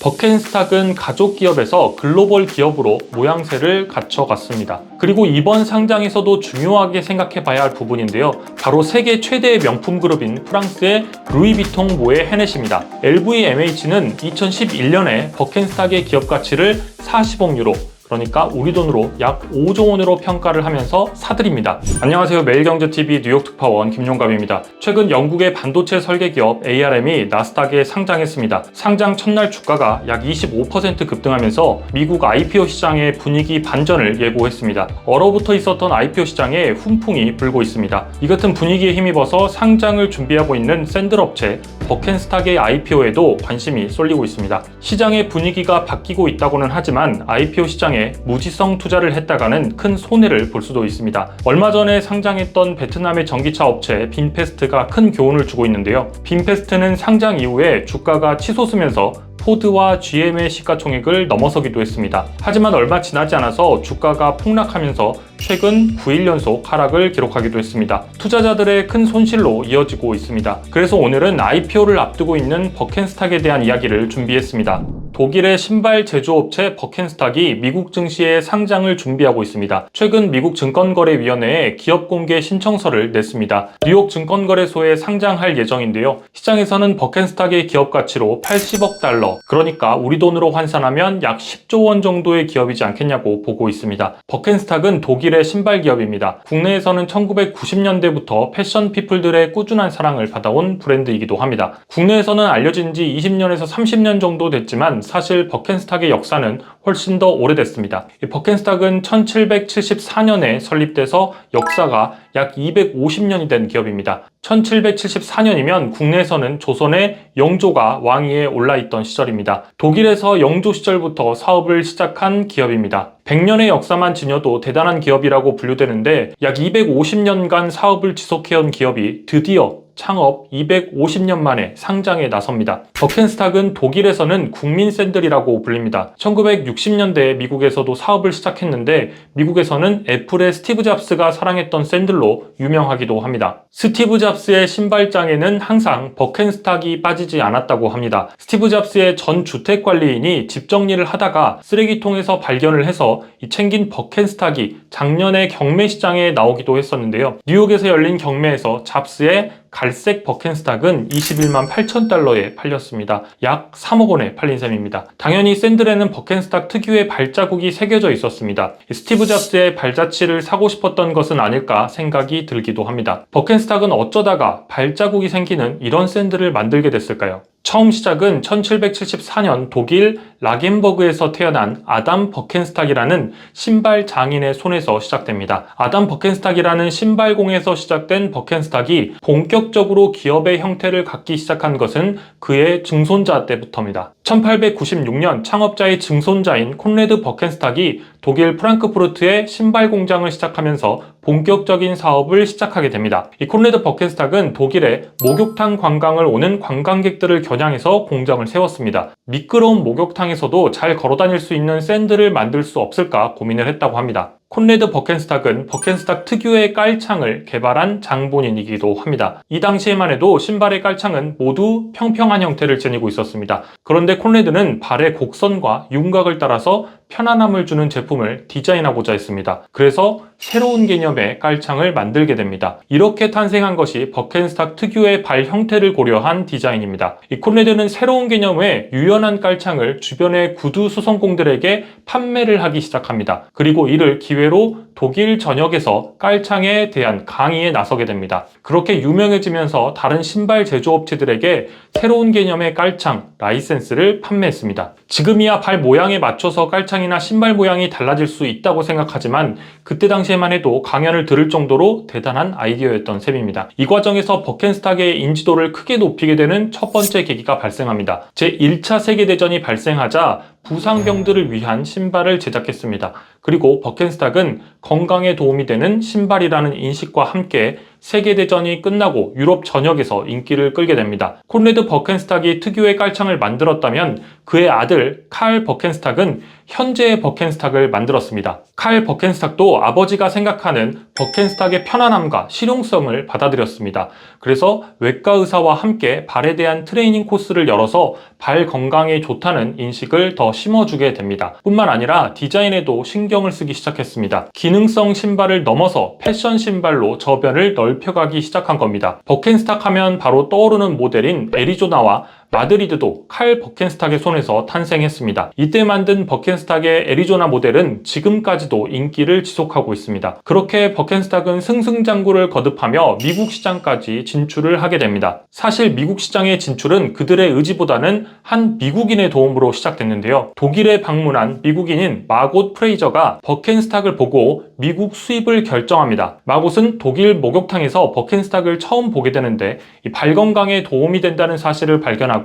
버켄스탁은 가족 기업에서 글로벌 기업으로 모양새를 갖춰갔습니다. 그리고 이번 상장에서도 중요하게 생각해 봐야 할 부분인데요. 바로 세계 최대의 명품 그룹인 프랑스의 루이비통 모의 헤넷입니다. LVMH는 2011년에 버켄스탁의 기업 가치를 40억 유로, 그러니까 우리 돈으로 약 5조 원으로 평가를 하면서 사들입니다. 안녕하세요. 매일경제TV 뉴욕 특파원 김용감입니다. 최근 영국의 반도체 설계 기업 ARM이 나스닥에 상장했습니다. 상장 첫날 주가가 약 25% 급등하면서 미국 IPO 시장의 분위기 반전을 예고했습니다. 얼어붙어 있었던 IPO 시장에 훈풍이 불고 있습니다. 이 같은 분위기에 힘입어서 상장을 준비하고 있는 샌들 업체 버켄스탁의 IPO에도 관심이 쏠리고 있습니다. 시장의 분위기가 바뀌고 있다고는 하지만 IPO 시장에 무지성 투자를 했다가는 큰 손해를 볼 수도 있습니다. 얼마 전에 상장했던 베트남의 전기차 업체 빈페스트가 큰 교훈을 주고 있는데요. 빈페스트는 상장 이후에 주가가 치솟으면서 포드와 GM의 시가총액을 넘어서기도 했습니다. 하지만 얼마 지나지 않아서 주가가 폭락하면서 최근 9일 연속 하락을 기록하기도 했습니다. 투자자들의 큰 손실로 이어지고 있습니다. 그래서 오늘은 IPO를 앞두고 있는 버켄스탁에 대한 이야기를 준비했습니다. 독일의 신발 제조업체 버켄스탁이 미국 증시에 상장을 준비하고 있습니다. 최근 미국 증권거래위원회에 기업 공개 신청서를 냈습니다. 뉴욕 증권거래소에 상장할 예정인데요. 시장에서는 버켄스탁의 기업 가치로 80억 달러, 그러니까 우리 돈으로 환산하면 약 10조 원 정도의 기업이지 않겠냐고 보고 있습니다. 버켄스탁은 독일의 신발 기업입니다. 국내에서는 1990년대부터 패션 피플들의 꾸준한 사랑을 받아온 브랜드이기도 합니다. 국내에서는 알려진 지 20년에서 30년 정도 됐지만 사실 버켄스탁의 역사는 훨씬 더 오래됐습니다. 버켄스탁은 1774년에 설립돼서 역사가 약 250년이 된 기업입니다. 1774년이면 국내에서는 조선의 영조가 왕위에 올라있던 시절입니다. 독일에서 영조 시절부터 사업을 시작한 기업입니다. 100년의 역사만 지녀도 대단한 기업이라고 분류되는데 약 250년간 사업을 지속해온 기업이 드디어 창업 250년 만에 상장에 나섭니다. 버켄스탁은 독일에서는 국민 샌들이라고 불립니다. 1960년대에 미국에서도 사업을 시작했는데 미국에서는 애플의 스티브 잡스가 사랑했던 샌들로 유명하기도 합니다. 스티브 잡스의 신발장에는 항상 버켄스탁이 빠지지 않았다고 합니다. 스티브 잡스의 전 주택관리인이 집 정리를 하다가 쓰레기통에서 발견을 해서 챙긴 버켄스탁이 작년에 경매시장에 나오기도 했었는데요. 뉴욕에서 열린 경매에서 잡스의 갈색 버켄스탁은 21만 8천 달러에 팔렸습니다. 약 3억 원에 팔린 셈입니다. 당연히 샌들에는 버켄스탁 특유의 발자국이 새겨져 있었습니다. 스티브 잡스의 발자취를 사고 싶었던 것은 아닐까 생각이 들기도 합니다. 버켄스탁은 어쩌다가 발자국이 생기는 이런 샌들을 만들게 됐을까요? 처음 시작은 1774년 독일 라겐버그에서 태어난 아담 버켄스탁이라는 신발 장인의 손에서 시작됩니다. 아담 버켄스탁이라는 신발공에서 시작된 버켄스탁이 본격적으로 기업의 형태를 갖기 시작한 것은 그의 증손자 때부터입니다. 1896년 창업자의 증손자인 콘레드 버켄스탁이 독일 프랑크푸르트에 신발 공장을 시작하면서 본격적인 사업을 시작하게 됩니다. 이 콘레드 버켄스탁은 독일에 목욕탕 관광을 오는 관광객들을 겨냥해서 공장을 세웠습니다. 미끄러운 목욕탕에서도 잘 걸어다닐 수 있는 샌들을 만들 수 없을까 고민을 했다고 합니다. 콘레드 버켄스탁은 버켄스탁 특유의 깔창을 개발한 장본인이기도 합니다. 이 당시에만 해도 신발의 깔창은 모두 평평한 형태를 지니고 있었습니다. 그런데 콘레드는 발의 곡선과 윤곽을 따라서 편안함을 주는 제품을 디자인하고자 했습니다. 그래서 새로운 개념의 깔창을 만들게 됩니다. 이렇게 탄생한 것이 버켄스탁 특유의 발 형태를 고려한 디자인입니다. 이 콘레드는 새로운 개념의 유연한 깔창을 주변의 구두 수선공들에게 판매를 하기 시작합니다. 그리고 이를 기회로 독일 전역에서 깔창에 대한 강의에 나서게 됩니다. 그렇게 유명해지면서 다른 신발 제조업체들에게 새로운 개념의 깔창, 라이센스를 판매했습니다. 지금이야 발 모양에 맞춰서 깔창이나 신발 모양이 달라질 수 있다고 생각하지만 그때 당시에만 해도 강연을 들을 정도로 대단한 아이디어였던 셈입니다. 이 과정에서 버켄스탁의 인지도를 크게 높이게 되는 첫 번째 계기가 발생합니다. 제1차 세계대전이 발생하자 부상병들을 위한 신발을 제작했습니다. 그리고 버켄스탁은 건강에 도움이 되는 신발이라는 인식과 함께 세계대전이 끝나고 유럽 전역에서 인기를 끌게 됩니다. 콘레드 버켄스탁이 특유의 깔창을 만들었다면 그의 아들 칼 버켄스탁은 현재의 버켄스탁을 만들었습니다. 칼 버켄스탁도 아버지가 생각하는 버켄스탁의 편안함과 실용성을 받아들였습니다. 그래서 외과 의사와 함께 발에 대한 트레이닝 코스를 열어서 발 건강에 좋다는 인식을 더 심어주게 됩니다. 뿐만 아니라 디자인에도 신경을 쓰기 시작했습니다. 기능성 신발을 넘어서 패션 신발로 저변을 넓혀가기 시작한 겁니다. 버켄스탁 하면 바로 떠오르는 모델인 애리조나와 마드리드도 칼 버켄스탁의 손에서 탄생했습니다. 이때 만든 버켄스탁의 애리조나 모델은 지금까지도 인기를 지속하고 있습니다. 그렇게 버켄스탁은 승승장구를 거듭하며 미국 시장까지 진출을 하게 됩니다. 사실 미국 시장의 진출은 그들의 의지보다는 한 미국인의 도움으로 시작됐는데요. 독일에 방문한 미국인인 마곳 프레이저가 버켄스탁을 보고 미국 수입을 결정합니다. 마곳은 독일 목욕탕에서 버켄스탁을 처음 보게 되는데 발 건강에 도움이 된다는 사실을 발견하고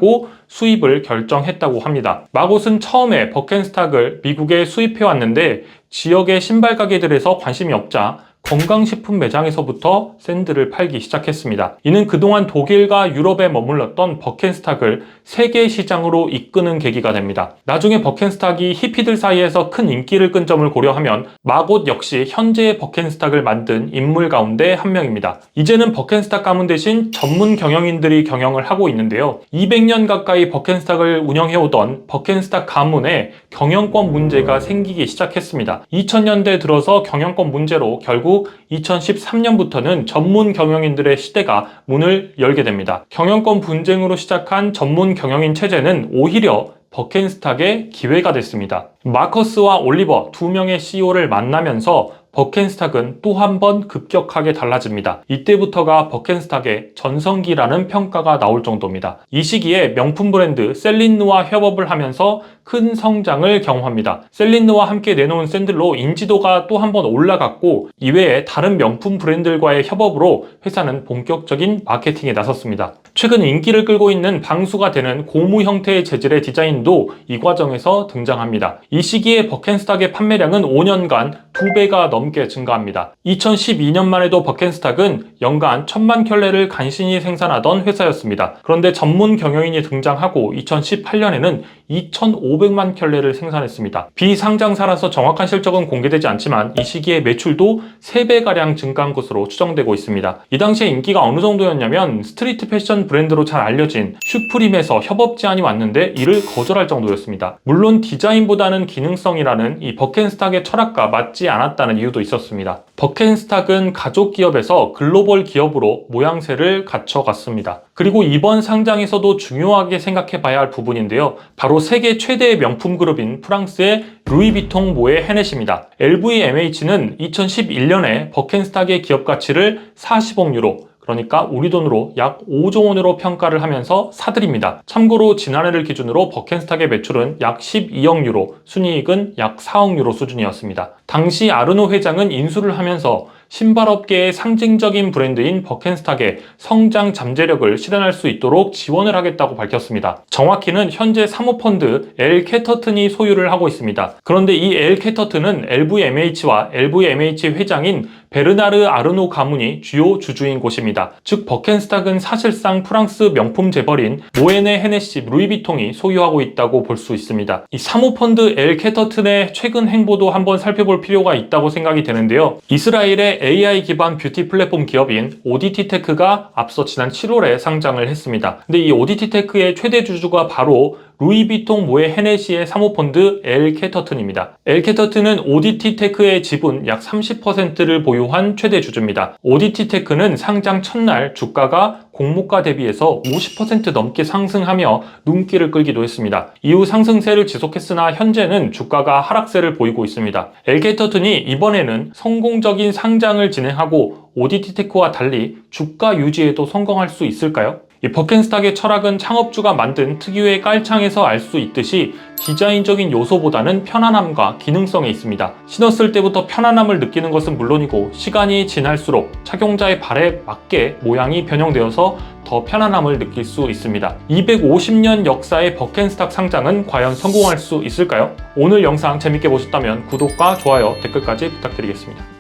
수입을 결정했다고 합니다. 마곳은 처음에 버켄스탁을 미국에 수입해 왔는데 지역의 신발 가게들에서 관심이 없자 건강식품 매장에서부터 샌들을 팔기 시작했습니다. 이는 그동안 독일과 유럽에 머물렀던 버켄스탁을 세계 시장으로 이끄는 계기가 됩니다. 나중에 버켄스탁이 히피들 사이에서 큰 인기를 끈 점을 고려하면 마곳 역시 현재의 버켄스탁을 만든 인물 가운데 한 명입니다. 이제는 버켄스탁 가문 대신 전문 경영인들이 경영을 하고 있는데요. 200년 가까이 버켄스탁을 운영해오던 버켄스탁 가문에 경영권 문제가 생기기 시작했습니다. 2000년대 들어서 경영권 문제로 결국 2013년부터는 전문 경영인들의 시대가 문을 열게 됩니다. 경영권 분쟁으로 시작한 전문 경영인 체제는 오히려 버켄스탁의 기회가 됐습니다. 마커스와 올리버 두 명의 CEO를 만나면서 버켄스탁은 또 한 번 급격하게 달라집니다. 이때부터가 버켄스탁의 전성기라는 평가가 나올 정도입니다. 이 시기에 명품 브랜드 셀린느와 협업을 하면서 큰 성장을 경험합니다. 셀린느와 함께 내놓은 샌들로 인지도가 또 한 번 올라갔고 이외에 다른 명품 브랜드들과의 협업으로 회사는 본격적인 마케팅에 나섰습니다. 최근 인기를 끌고 있는 방수가 되는 고무 형태의 재질의 디자인도 이 과정에서 등장합니다. 이 시기에 버켄스탁의 판매량은 5년간 2배가 넘게 증가합니다. 2012년만 해도 버켄스탁은 연간 1000만 켤레를 간신히 생산하던 회사였습니다. 그런데 전문 경영인이 등장하고 2018년에는 2,500만 켤레를 생산했습니다. 비상장사라서 정확한 실적은 공개되지 않지만 이 시기에 매출도 3배가량 증가한 것으로 추정되고 있습니다. 이 당시에 인기가 어느 정도였냐면 스트리트 패션 브랜드로 잘 알려진 슈프림에서 협업 제안이 왔는데 이를 거절할 정도였습니다. 물론 디자인보다는 기능성이라는 이 버켄스탁의 철학과 맞지 않았다는 이유도 있었습니다. 버켄스탁은 가족 기업에서 글로벌 기업으로 모양새를 갖춰갔습니다. 그리고 이번 상장에서도 중요하게 생각해 봐야 할 부분인데요. 바로 세계 최대의 명품 그룹인 프랑스의 루이비통 모의 헤넷입니다. LVMH는 2011년에 버켄스탁의 기업 가치를 40억 유로, 그러니까 우리 돈으로 약 5조 원으로 평가를 하면서 사들입니다. 참고로 지난해를 기준으로 버켄스탁의 매출은 약 12억 유로, 순이익은 약 4억 유로 수준이었습니다. 당시 아르노 회장은 인수를 하면서 신발업계의 상징적인 브랜드인 버켄스탁의 성장 잠재력을 실현할 수 있도록 지원을 하겠다고 밝혔습니다. 정확히는 현재 사모펀드 엘 캐터튼이 소유를 하고 있습니다. 그런데 이 엘 캐터튼은 LVMH와 LVMH 회장인 베르나르 아르노 가문이 주요 주주인 곳입니다. 즉 버켄스탁은 사실상 프랑스 명품 재벌인 모에네 헤네시 루이비통이 소유하고 있다고 볼 수 있습니다. 이 사모펀드 엘 캐터튼의 최근 행보도 한번 살펴볼 필요가 있다고 생각이 되는데요. 이스라엘의 AI 기반 뷰티 플랫폼 기업인 오디티테크가 앞서 지난 7월에 상장을 했습니다. 근데 이 오디티테크의 최대 주주가 바로 루이비통 모에 헤네시의 사모펀드 엘 캐터튼입니다. 엘 캐터튼은 오디티테크의 지분 약 30%를 보유한 최대 주주입니다. 오디티테크는 상장 첫날 주가가 공모가 대비해서 50% 넘게 상승하며 눈길을 끌기도 했습니다. 이후 상승세를 지속했으나 현재는 주가가 하락세를 보이고 있습니다. 엘 캐터튼이 이번에는 성공적인 상장을 진행하고 오디티테크와 달리 주가 유지에도 성공할 수 있을까요? 이 버켄스탁의 철학은 창업주가 만든 특유의 깔창에서 알 수 있듯이 디자인적인 요소보다는 편안함과 기능성에 있습니다. 신었을 때부터 편안함을 느끼는 것은 물론이고 시간이 지날수록 착용자의 발에 맞게 모양이 변형되어서 더 편안함을 느낄 수 있습니다. 250년 역사의 버켄스탁 상장은 과연 성공할 수 있을까요? 오늘 영상 재밌게 보셨다면 구독과 좋아요, 댓글까지 부탁드리겠습니다.